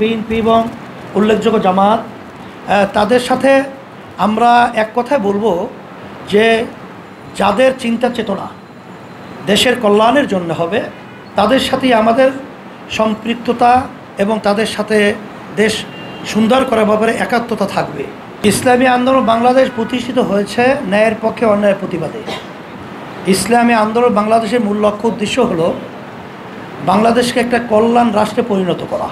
BNP এবং উল্লেখযোগ্য জামাত তাদের সাথে আমরা এক কথায় বলবো যে যাদের চিন্তা চেতনা দেশের কল্যাণের জন্য হবে তাদের সাথেই আমাদের সম্পৃক্ততা এবং তাদের সাথে দেশ সুন্দর করার ব্যাপারে একাত্মতা থাকবে। ইসলামী আন্দোলন বাংলাদেশ প্রতিষ্ঠিত হয়েছে ন্যায়ের পক্ষে অন্যায়ের প্রতিবাদে। ইসলামী আন্দোলন বাংলাদেশের মূল লক্ষ্য উদ্দেশ্য হলো বাংলাদেশকে একটা কল্যাণ রাষ্ট্রে পরিণত করা।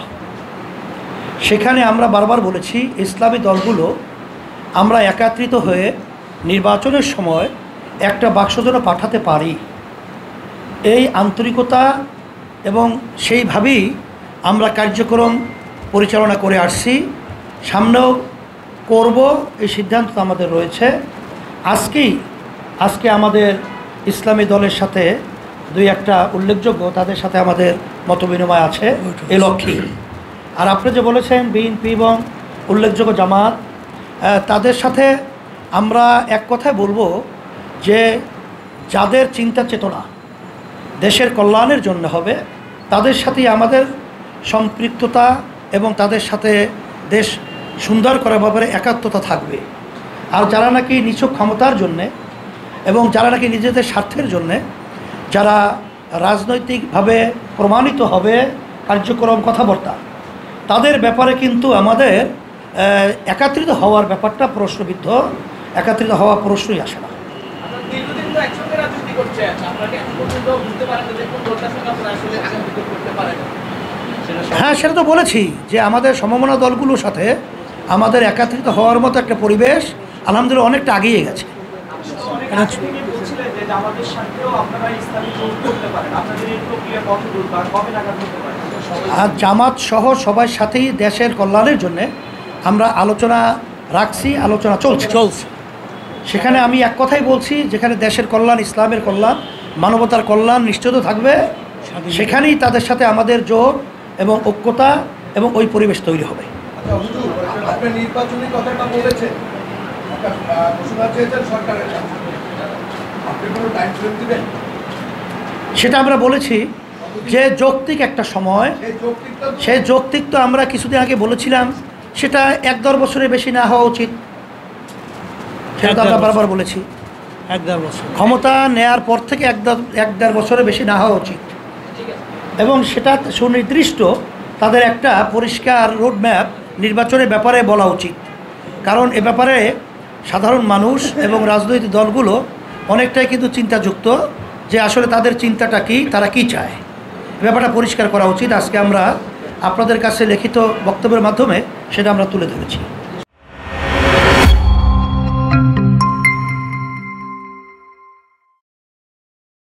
সেখানে আমরা বারবার বলেছি ইসলামী দলগুলো আমরা একত্রিত হয়ে নির্বাচনের সময় একটা বাক্স যেন পাঠাতে পারি, এই আন্তরিকতা এবং সেইভাবেই আমরা কার্যক্রম পরিচালনা করে আসছি, সামনেও করব, এই সিদ্ধান্ত আমাদের রয়েছে। আজকে আমাদের ইসলামী দলের সাথে দুই একটা উল্লেখযোগ্য তাদের সাথে আমাদের মতবিনিময় আছে এই লক্ষ্যে। আর আপনি যে বলেছেন বিএনপি এবং উল্লেখযোগ্য জামাত তাদের সাথে আমরা এক কথায় বলবো যে যাদের চিন্তা চেতনা দেশের কল্যাণের জন্য হবে তাদের সাথেই আমাদের সম্পৃক্ততা এবং তাদের সাথে দেশ সুন্দর করার ব্যাপারে একাত্মতা থাকবে। আর যারা নাকি নিছক ক্ষমতার জন্যে এবং যারা নাকি নিজেদের স্বার্থের জন্যে যারা রাজনৈতিকভাবে প্রমাণিত হবে কার্যক্রম কথাবার্তা, তাদের ব্যাপারে কিন্তু আমাদের একত্রিত হওয়ার ব্যাপারটা প্রশ্নবিদ্ধ। একত্রিত হওয়ার প্রশ্নই আসে না। হ্যাঁ, সেটা তো বলেছি যে আমাদের সমমনা দলগুলোর সাথে আমাদের একত্রিত হওয়ার মতো একটা পরিবেশ আলহামদুলিল্লাহ অনেকটা এগিয়ে গেছে। আর জামাত সহ সবার সাথেই দেশের কল্যাণের জন্য আমরা আলোচনা রাখছি, আলোচনা চলছে। সেখানে আমি এক কথাই বলছি, যেখানে দেশের কল্যাণ, ইসলামের কল্যাণ, মানবতার কল্যাণ নিশ্চিত থাকবে, সেখানেই তাদের সাথে আমাদের জোট এবং ঐক্যতা এবং ওই পরিবেশ তৈরি হবে। সেটা আমরা বলেছি যে যৌক্তিক একটা সময়, সেই যৌক্তিক তো আমরা কিছুদিন আগে বলেছিলাম সেটা 1-1.5 বছরের বেশি না হওয়া উচিত। সেটা তো আমরা বারবার বলেছি, 1-1.5 বছর ক্ষমতা নেয়ার পর থেকে 1-1.5 বছরের বেশি না হওয়া উচিত। এবং সেটা সুনির্দিষ্ট তাদের একটা পরিষ্কার রোডম্যাপ নির্বাচনের ব্যাপারে বলা উচিত। কারণ এ ব্যাপারে সাধারণ মানুষ এবং রাজনৈতিক দলগুলো অনেকটাই কিন্তু চিন্তাযুক্ত যে আসলে তাদের চিন্তাটা কি, তারা কি চায়, ব্যাপারটা পরিষ্কার করা উচিত। আজকে আমরা আপনাদের কাছে লিখিত বক্তব্যের মাধ্যমে সেটা আমরা তুলে ধরেছি।